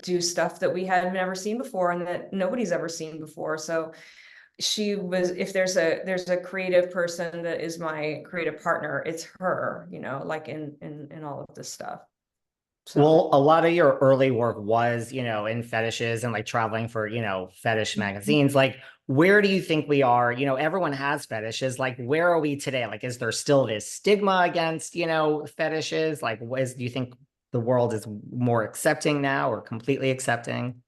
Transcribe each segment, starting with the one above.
do stuff that we had never seen before and that nobody's ever seen before. So she was, if there's a creative person that is my creative partner, it's her, like in all of this stuff. So Well, a lot of your early work was, in fetishes and like traveling for, fetish magazines. Like, where do you think we are? Everyone has fetishes. Like, where are we today? Like, is there still this stigma against, fetishes? Like, do you think the world is more accepting now or completely accepting?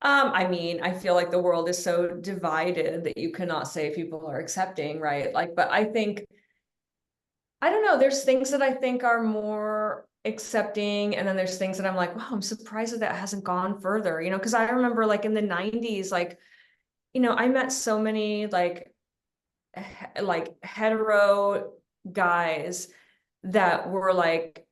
I mean, I feel like the world is so divided that you cannot say people are accepting, right? Like, but I think, I don't know, there's things that I think are more accepting, and then there's things that I'm like, wow, I'm surprised that hasn't gone further, because I remember like in the 90s, like, I met so many like hetero guys that were like,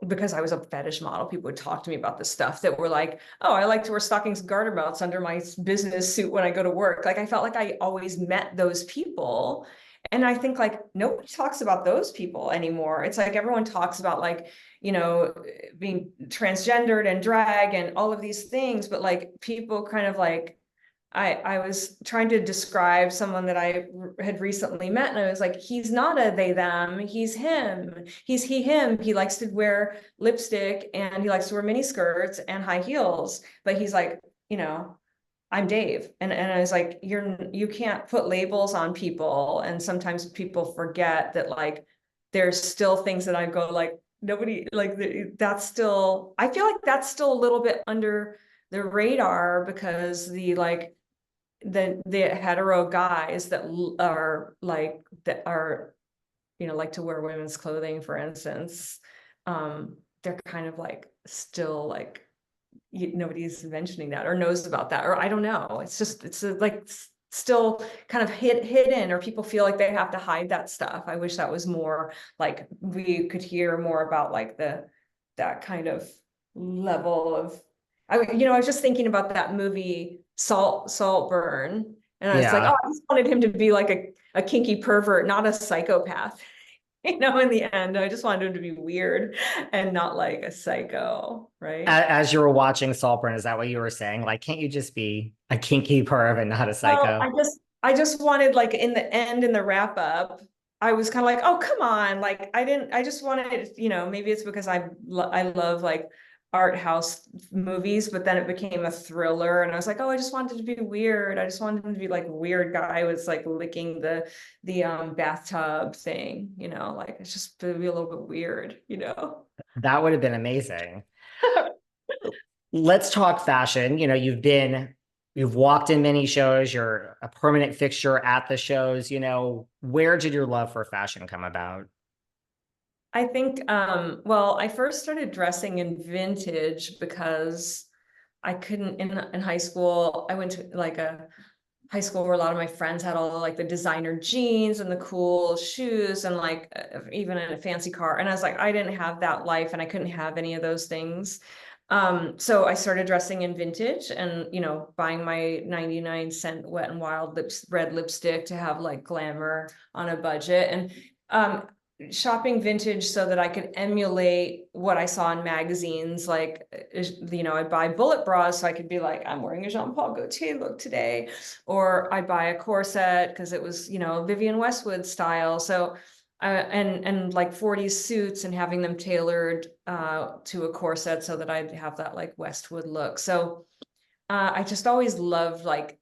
because I was a fetish model, people would talk to me about this stuff that were like, oh, I like to wear stockings and garter belts under my business suit when I go to work. Like I felt like I always met those people. And I think like nobody talks about those people anymore. It's like everyone talks about like, being transgendered and drag and all of these things, but like people kind of like I was trying to describe someone that I had recently met, and I was like, he's not a they them, he's him. He's he him. He likes to wear lipstick and he likes to wear mini skirts and high heels, but he's like, I'm Dave. And I was like, you can't put labels on people. And sometimes people forget that like there's still things that I go like nobody like that's still I feel like that's still a little bit under the radar because the hetero guys that are like to wear women's clothing, for instance, they're kind of like still like nobody's mentioning that or knows about that, or I don't know, it's like still kind of hidden, or people feel like they have to hide that stuff. I wish that was more like we could hear more about like that kind of level of I was just thinking about that movie Saltburn, and I was like, oh, Yeah. I just wanted him to be like a kinky pervert, not a psychopath. In the end, I just wanted him to be weird and not like a psycho, right? As you were watching Saltburn, is that what you were saying? Like, can't you just be a kinky perv and not a Well, psycho? I just wanted like in the end, in the wrap up, I was kind of like, oh, come on. Like I just wanted, maybe it's because I love like art house movies, but then it became a thriller and I was like, oh, I just wanted to be weird. I just wanted him to be like weird guy was like licking the bathtub thing, like it's just to be a little bit weird. That would have been amazing. Let's talk fashion. You've walked in many shows, you're a permanent fixture at the shows. Where did your love for fashion come about? I think, well, I first started dressing in vintage because I couldn't in high school. I went to like a high school where a lot of my friends had all like the designer jeans and the cool shoes and like even in a fancy car. And I was like, I didn't have that life and I couldn't have any of those things. So I started dressing in vintage and, buying my 99-cent Wet and Wild red lipstick to have like glamour on a budget. And shopping vintage so that I could emulate what I saw in magazines. Like, I'd buy bullet bras so I could be like, I'm wearing a Jean Paul Gaultier look today. Or I'd buy a corset because it was, Vivienne Westwood style. So, and like 40s suits and having them tailored to a corset so that I'd have that like Westwood look. So I just always loved like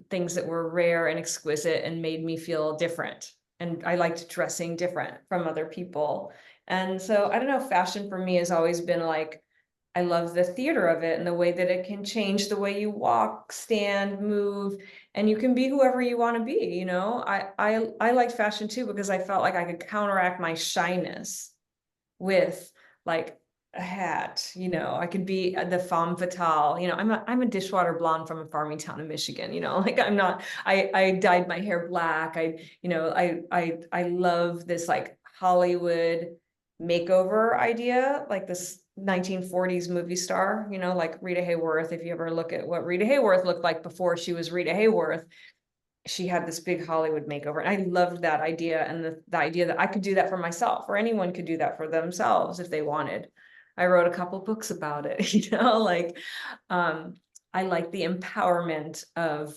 things that were rare and exquisite and made me feel different. And I liked dressing different from other people. And so I don't know, fashion for me has always been like, I love the theater of it and the way that it can change the way you walk, stand, move, and you can be whoever you want to be. I liked fashion too because I felt like I could counteract my shyness with like a hat. I could be the femme fatale. I'm a dishwater blonde from a farming town in Michigan. Like I'm not. I dyed my hair black. I love this like Hollywood makeover idea, like this 1940s movie star. Like Rita Hayworth. If you ever look at what Rita Hayworth looked like before she was Rita Hayworth, she had this big Hollywood makeover. And I loved that idea and the idea that I could do that for myself or anyone could do that for themselves if they wanted. I wrote a couple books about it, like, I like the empowerment of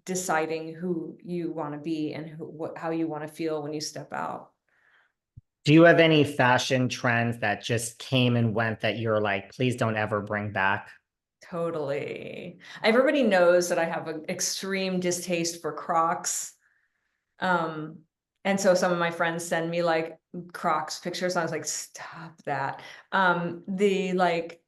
deciding who you want to be and how you want to feel when you step out. Do you have any fashion trends that just came and went that you're like, please don't ever bring back? Totally. Everybody knows that I have an extreme distaste for Crocs. Um, and so some of my friends send me like Crocs pictures. And I was like, stop that. The like,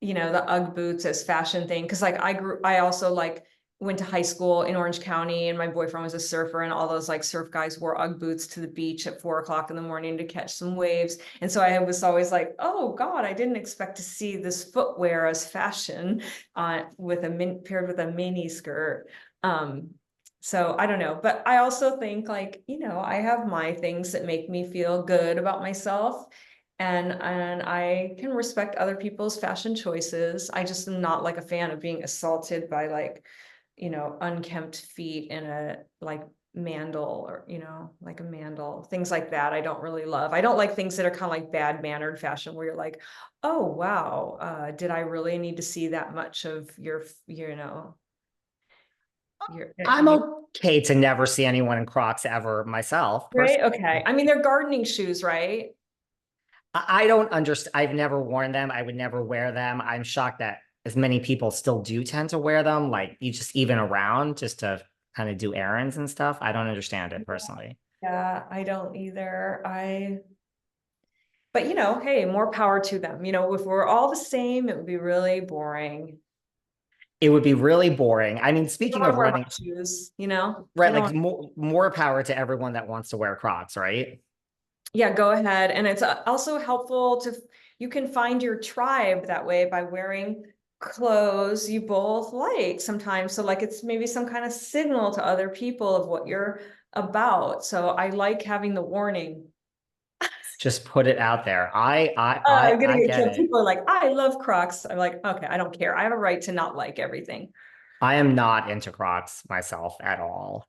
the UGG boots as fashion thing. Cause like I also like went to high school in Orange County and my boyfriend was a surfer and all those like surf guys wore UGG boots to the beach at 4 o'clock in the morning to catch some waves. And so I was always like, oh God, I didn't expect to see this footwear as fashion paired with a mini skirt. So I don't know, but I also think like, I have my things that make me feel good about myself. And I can respect other people's fashion choices. I just am not like a fan of being assaulted by like, unkempt feet in a like mandal or, like a mandal, things like that. I don't really love. I don't like things that are kind of like bad mannered fashion where you're like, oh, wow. Did I really need to see that much of your, I'm okay to never see anyone in Crocs ever myself, right? personally. Okay. I mean, they're gardening shoes, right? I don't understand. I've never worn them. I would never wear them. I'm shocked that as many people still do tend to wear them, like you just even around just to kind of do errands and stuff. I don't understand it personally. Yeah, I don't either. But hey, more power to them. If we're all the same, it would be really boring. It would be really boring. I mean, I don't speaking want of to wear my running, shoes, I right, don't like want. more power to everyone that wants to wear Crocs, right? Yeah, go ahead. And it's also helpful you can find your tribe that way by wearing clothes you both like sometimes. So like it's maybe some kind of signal to other people of what you're about. So I like having the warning. Just put it out there. I'm gonna I get get killed. it. People are like, I love Crocs. I'm like, okay, I don't care. I have a right to not like everything. I am not into Crocs myself at all.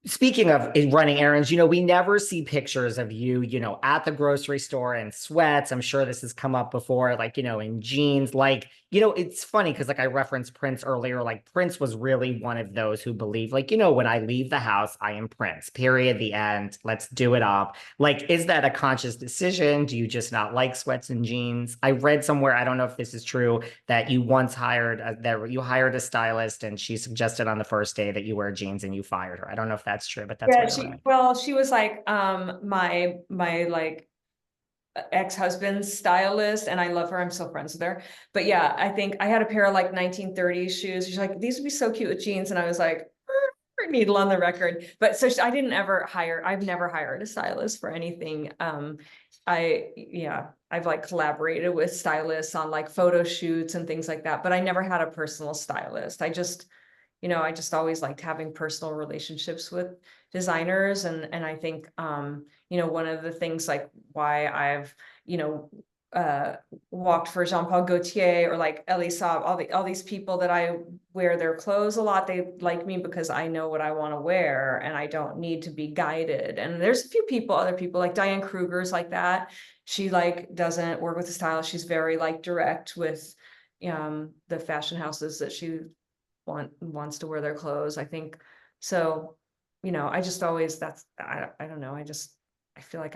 Speaking of running errands, we never see pictures of you, at the grocery store in sweats. I'm sure this has come up before, like, in jeans. Like, it's funny because, like, I referenced Prince earlier. Like, Prince was really one of those who believed, like, when I leave the house, I am Prince, period, the end. Let's do it up. Like, is that a conscious decision? Do you just not like sweats and jeans? I read somewhere, I don't know if this is true, that you once you hired a stylist and she suggested on the first day that you wear jeans and you fired her. I don't know if that's true, but that's Yeah, what I read. she was like my like ex-husband's stylist and I love her. I'm still friends with her. But yeah, I think I had a pair of like 1930s shoes. She's like, these would be so cute with jeans. And I was like, needle on the record. But so I've never hired a stylist for anything. I've like collaborated with stylists on like photo shoots and things like that, but I never had a personal stylist. I just always liked having personal relationships with designers. And I think, one of the things like why I've, you know, uh, walked for Jean-Paul Gaultier or like Elie Saab, all these people that I wear their clothes a lot. They like me because I know what I want to wear and I don't need to be guided. And there's a few other people like Diane Kruger's like that. She like doesn't work with a stylist. She's very like direct with the fashion houses that she wants to wear their clothes. I think so. I just always I don't know. I feel like I